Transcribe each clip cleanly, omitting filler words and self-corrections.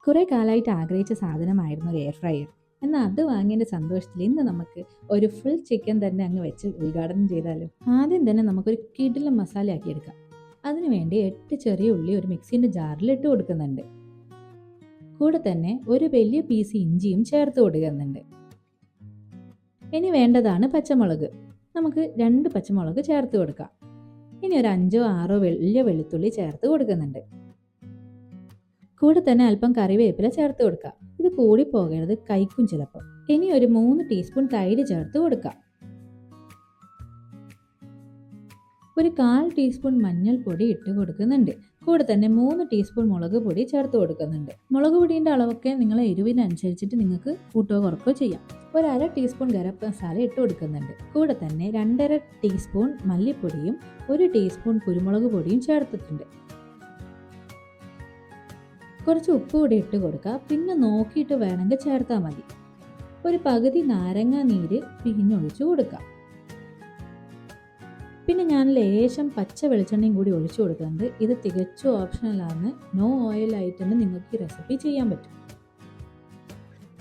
കുറേ കാലമായിട്ട് ആഗ്രഹിച്ച സാധനമായിരുന്നു ഒരു എയർ ഫ്രയർ. എന്നാൽ അത് വാങ്ങിയതിൻ്റെ സന്തോഷത്തിൽ ഇന്ന് നമുക്ക് ഒരു ഫുൾ ചിക്കൻ തന്നെ അങ്ങ് വെച്ച് ഉദ്ഘാടനം ചെയ്താലോ. ആദ്യം തന്നെ നമുക്കൊരു കിടിലൻ മസാല ആക്കി എടുക്കാം. അതിനുവേണ്ടി 8 ചെറിയ ഉള്ളി ഒരു മിക്സിൻ്റെ ജാറിൽ ഇട്ട് കൊടുക്കുന്നുണ്ട്. കൂടെ തന്നെ ഒരു വലിയ പീസ് ഇഞ്ചിയും ചേർത്ത് കൊടുക്കുന്നുണ്ട്. ഇനി വേണ്ടതാണ് പച്ചമുളക്. നമുക്ക് 2 പച്ചമുളക് ചേർത്ത് കൊടുക്കാം. ഇനി ഒരു 5-6 വലിയ വെളുത്തുള്ളി ചേർത്ത് കൊടുക്കുന്നുണ്ട്. കൂടെ തന്നെ അല്പം കറിവേപ്പില ചേർത്ത് കൊടുക്കാം. ഇത് കൂടി പോകരുത്, കൈക്കും ചിലപ്പോൾ. ഇനി ഒരു 3 ടീസ്പൂൺ തൈര് ചേർത്ത് കൊടുക്കാം. ഒരു 1/4 ടീസ്പൂൺ മഞ്ഞൾപ്പൊടി ഇട്ട് കൊടുക്കുന്നുണ്ട്. കൂടെ തന്നെ 3 ടീസ്പൂൺ മുളക് പൊടി ചേർത്ത് കൊടുക്കുന്നുണ്ട്. മുളക് പൊടിയുടെ അളവൊക്കെ നിങ്ങളെ എരിവിനനുസരിച്ചിട്ട് നിങ്ങൾക്ക് കൂട്ടോ കുറക്കോ ചെയ്യാം. ഒരു 1/2 ടീസ്പൂൺ ഗരം മസാല ഇട്ട് കൊടുക്കുന്നുണ്ട്. കൂടെ തന്നെ 2.5 ടീസ്പൂൺ മല്ലിപ്പൊടിയും 1 ടീസ്പൂൺ കുരുമുളക് പൊടിയും ചേർത്തിട്ടുണ്ട്. കുറച്ച് ഉപ്പ് കൂടി ഇട്ട് കൊടുക്കുക. പിന്നെ നോക്കിയിട്ട് വേണമെങ്കിൽ ചേർത്താൽ മതി. ഒരു പകുതി നാരങ്ങ നീര് പിഴിഞ്ഞൊഴിച്ചു കൊടുക്കാം. പിന്നെ ഞാൻ ലേശം പച്ച വെളിച്ചെണ്ണയും കൂടി ഒഴിച്ചു കൊടുക്കുന്നുണ്ട്. ഇത് തികച്ചും ഓപ്ഷണലാണ്. നോ ഓയിൽ ആയിട്ട് നിങ്ങൾക്ക് ഈ റെസിപ്പി ചെയ്യാൻ പറ്റും.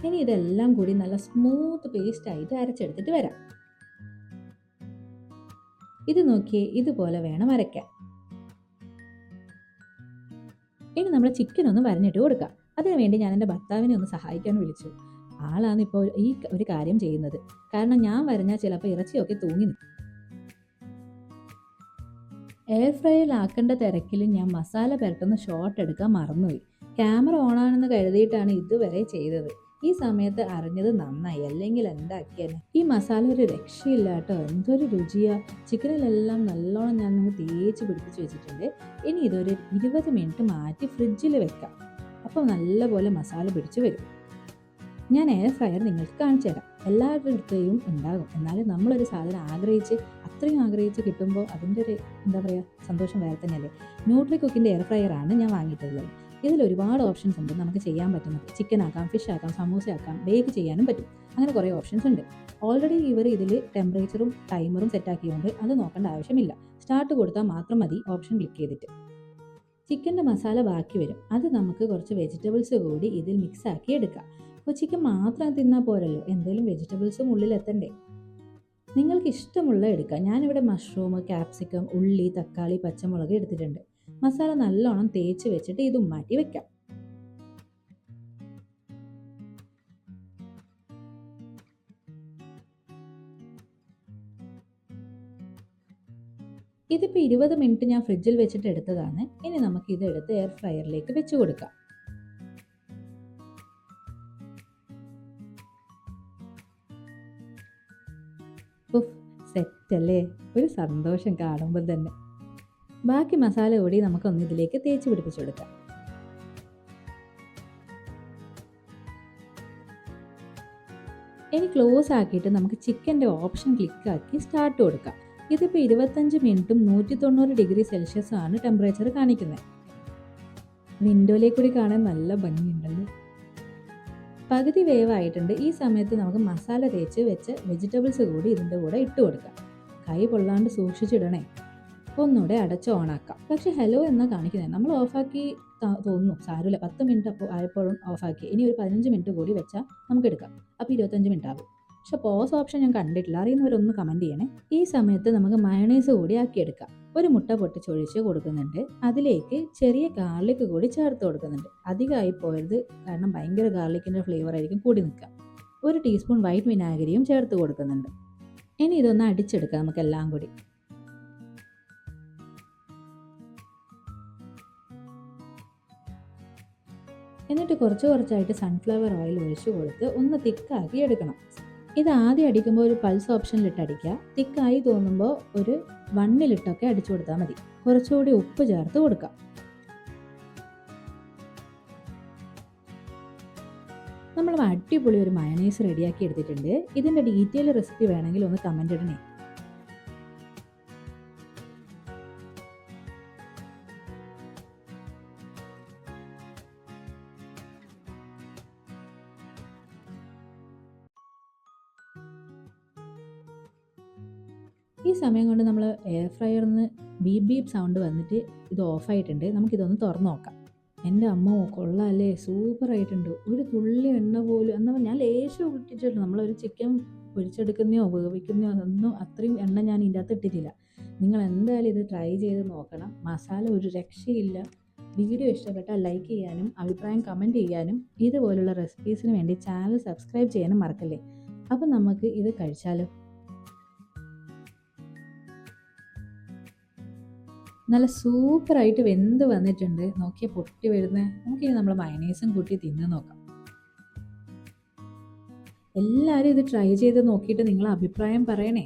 ഇനി ഇതെല്ലാം കൂടി നല്ല സ്മൂത്ത് പേസ്റ്റ് ആയിട്ട് അരച്ചെടുത്തിട്ട് വരാം. ഇത് നോക്കിയേ, ഇതുപോലെ വേണം അരയ്ക്കാൻ. ഇനി നമ്മൾ ചിക്കൻ ഒന്ന് വരഞ്ഞിട്ട് കൊടുക്കാം. അതിനുവേണ്ടി ഞാൻ എൻ്റെ ഭർത്താവിനെ ഒന്ന് സഹായിക്കാൻ വിളിച്ചു. ആളാണ് ഇപ്പോൾ ഈ ഒരു കാര്യം ചെയ്യുന്നത്. കാരണം ഞാൻ വരഞ്ഞാൽ ചിലപ്പോൾ ഇറച്ചിയൊക്കെ തൂങ്ങി നിൽക്കും. എയർ ഫ്രയറിലാക്കേണ്ട തിരക്കിൽ ഞാൻ മസാല പുരട്ടുന്ന ഷോട്ട് എടുക്കാൻ മറന്നുപോയി. ക്യാമറ ഓണാണെന്ന് കരുതിയിട്ടാണ് ഇതുവരെ ചെയ്തത്. ഈ സമയത്ത് അറിഞ്ഞത് നന്നായി, അല്ലെങ്കിൽ എന്താക്കിയാൽ. ഈ മസാല ഒരു രക്ഷയില്ല കേട്ടോ, എന്തൊരു രുചിയാ. ചിക്കനിലെല്ലാം നല്ലോണം ഞാൻ തേച്ച് പിടിപ്പിച്ച് വെച്ചിട്ടുണ്ട്. ഇനി ഇതൊരു 20 മിനിറ്റ് മാറ്റി ഫ്രിഡ്ജിൽ വെക്കാം. അപ്പോൾ നല്ലപോലെ മസാല പിടിച്ച് വരും. ഞാൻ എയർ ഫ്രയർ നിങ്ങൾക്ക് കാണിച്ചു തരാം. എല്ലാവരുടെ അടുത്തേയും ഉണ്ടാകും. എന്നാലും നമ്മളൊരു സാധനം അത്രയും ആഗ്രഹിച്ച് കിട്ടുമ്പോൾ അതിൻ്റെ ഒരു സന്തോഷം വേറെ തന്നെയല്ലേ. ന്യൂട്രി കുക്കിൻ്റെ എയർ ഫ്രയർ ആണ് ഞാൻ വാങ്ങിയിട്ടുള്ളത്. ഇതിൽ ഒരുപാട് ഓപ്ഷൻസ് ഉണ്ട് നമുക്ക് ചെയ്യാൻ പറ്റുന്നത്. ചിക്കൻ ആക്കാം, ഫിഷ് ആക്കാം, സമൂസ ആക്കാം, ബേക്ക് ചെയ്യാനും പറ്റും. അങ്ങനെ കുറേ ഓപ്ഷൻസ് ഉണ്ട്. ഓൾറെഡി ഇവർ ഇതിൽ ടെമ്പറേച്ചറും ടൈമറും സെറ്റാക്കിയതുകൊണ്ട് അത് നോക്കേണ്ട ആവശ്യമില്ല. സ്റ്റാർട്ട് കൊടുത്താൽ മാത്രം മതി ഓപ്ഷൻ ക്ലിക്ക് ചെയ്തിട്ട്. ചിക്കൻ്റെ മസാല ബാക്കി വരും. അത് നമുക്ക് കുറച്ച് വെജിറ്റബിൾസ് കൂടി ഇതിൽ മിക്സ് ആക്കി എടുക്കാം. അപ്പോൾ ചിക്കൻ മാത്രം തിന്നാൽ പോരല്ലോ, എന്തെങ്കിലും വെജിറ്റബിൾസും ഉള്ളിലെത്തണ്ടേ. നിങ്ങൾക്ക് ഇഷ്ടമുള്ള എടുക്കാം. ഞാനിവിടെ മഷ്റൂം, ക്യാപ്സിക്കം, ഉള്ളി, തക്കാളി, പച്ചമുളക് എടുത്തിട്ടുണ്ട്. മസാല നല്ലോണം തേച്ച് വെച്ചിട്ട് ഇതും മാറ്റി വെക്കാം. ഇതിപ്പോൾ 20 മിനിറ്റ് ഞാൻ ഫ്രിഡ്ജിൽ വെച്ചിട്ട് എടുത്തതാണ്. ഇനി നമുക്ക് ഇത് എടുത്ത് എയർ ഫ്രയറിലേക്ക് വെച്ച് കൊടുക്കാം. സെറ്റ് അല്ലേ, ഒരു സന്തോഷം കാണുമ്പോൾ തന്നെ. ബാക്കി മസാല കൂടി നമുക്കൊന്ന് ഇതിലേക്ക് തേച്ച് പിടിപ്പിച്ചു കൊടുക്കാം. ഇനി ക്ലോസ് ആക്കിയിട്ട് നമുക്ക് ചിക്കൻ്റെ ഓപ്ഷൻ ക്ലിക്കാക്കി സ്റ്റാർട്ട് കൊടുക്കാം. ഇതിപ്പോൾ 25 മിനിറ്റും 190 ഡിഗ്രി സെൽഷ്യസും ആണ് ടെമ്പറേച്ചർ കാണിക്കുന്നത്. വിൻഡോയിലേക്ക് കൂടി കാണാൻ നല്ല ഭംഗിയുണ്ടല്ലോ. പകുതി വേവായിട്ടുണ്ട്. ഈ സമയത്ത് നമുക്ക് മസാല തേച്ച് വെച്ച് വെജിറ്റബിൾസ് കൂടി ഇതിൻ്റെ കൂടെ ഇട്ട് കൊടുക്കാം. കൈ പൊള്ളാണ്ട് സൂക്ഷിച്ചിടണേ. ഒന്നുകൂടെ അടച്ച് ഓണാക്കാം. പക്ഷെ ഹലോ എന്നാ കാണിക്കുന്നത്. നമ്മൾ ഓഫാക്കി തോന്നുന്നു, സാരമില്ല. 10 മിനിറ്റ് ആയപ്പോഴും ഓഫാക്കി. ഇനി ഒരു 15 മിനിറ്റ് കൂടി വെച്ചാൽ നമുക്ക് എടുക്കാം. അപ്പോൾ 25 മിനിറ്റ് ആകും. പക്ഷെ പോസ് ഓപ്ഷൻ ഞാൻ കണ്ടിട്ടില്ല. അറിയുന്നവരൊന്ന് കമൻറ്റ് ചെയ്യണേ. ഈ സമയത്ത് നമുക്ക് മയണൈസ് കൂടി ആക്കിയെടുക്കാം. ഒരു മുട്ട പൊട്ടിച്ചൊഴിച്ച് കൊടുക്കുന്നുണ്ട്. അതിലേക്ക് ചെറിയ ഗാർലിക് കൂടി ചേർത്ത് കൊടുക്കുന്നുണ്ട്. അധികമായി പോയത്, കാരണം ഭയങ്കര ഗാർലിക്കിൻ്റെ ഫ്ലേവർ ആയിരിക്കും കൂടി നിൽക്കുക. 1 ടീസ്പൂൺ വൈറ്റ് വിനാഗിരിയും ചേർത്ത് കൊടുക്കുന്നുണ്ട്. ഇനി ഇതൊന്ന് അടിച്ചെടുക്കാം നമുക്ക് എല്ലാം കൂടി. എന്നിട്ട് കുറച്ചായിട്ട് സൺഫ്ലവർ ഓയിൽ ഒഴിച്ചു കൊടുത്ത് ഒന്ന് തിക്കാക്കി എടുക്കണം. ഇത് ആദ്യം അടിക്കുമ്പോൾ ഒരു പൾസ് ഓപ്ഷനിലിട്ട് അടിക്കുക. തിക്കായി തോന്നുമ്പോൾ ഒരു 1-ലിട്ടൊക്കെ അടിച്ചു കൊടുത്താൽ മതി. കുറച്ചുകൂടി ഉപ്പ് ചേർത്ത് കൊടുക്കാം. നമ്മൾ അടിപൊളി ഒരു മയണൈസ് റെഡിയാക്കി എടുത്തിട്ടുണ്ട്. ഇതിൻ്റെ ഡീറ്റെയിൽ റെസിപ്പി വേണമെങ്കിൽ ഒന്ന് കമൻറ്റ് ഇടണേ. ഈ സമയം കൊണ്ട് നമ്മൾ എയർ ഫ്രയറിൽ നിന്ന് ബീപ് ബീപ് സൗണ്ട് വന്നിട്ട് ഇത് ഓഫായിട്ടുണ്ട്. നമുക്കിതൊന്ന് തുറന്ന് നോക്കാം. എൻ്റെ അമ്മോ കൊള്ളാമല്ലേ, സൂപ്പറായിട്ടുണ്ട്. ഒരു തുള്ളി എണ്ണ പോലും എന്നാൽ ഞാൻ ലേശം ഇട്ടിട്ടുള്ളൂ. നമ്മളൊരു ചിക്കൻ പൊരിച്ചെടുക്കുന്നയോ വേവിക്കുന്നയോ അതൊന്നും അത്രയും എണ്ണ ഞാൻ ഇതിൻ്റെ അകത്ത് ഇട്ടിട്ടില്ല. നിങ്ങൾ എന്തായാലും ഇത് ട്രൈ ചെയ്ത് നോക്കണം. മസാല ഒരു രക്ഷയില്ല. വീഡിയോ ഇഷ്ടപ്പെട്ടാൽ ലൈക്ക് ചെയ്യാനും അഭിപ്രായം കമൻറ്റ് ചെയ്യാനും ഇതുപോലുള്ള റെസിപ്പീസിന് വേണ്ടി ചാനൽ സബ്സ്ക്രൈബ് ചെയ്യാനും മറക്കല്ലേ. അപ്പം നമുക്ക് ഇത് കഴിച്ചാലോ. നല്ല സൂപ്പറായിട്ട് വെന്ത് വന്നിട്ടുണ്ട്. നോക്കിയ പൊട്ടി വരുന്നത്. നമുക്കിനി നമ്മൾ മയണൈസും കൂട്ടി തിന്ന് നോക്കാം. എല്ലാവരും ഇത് ട്രൈ ചെയ്ത് നോക്കിയിട്ട് നിങ്ങളെ അഭിപ്രായം പറയണേ.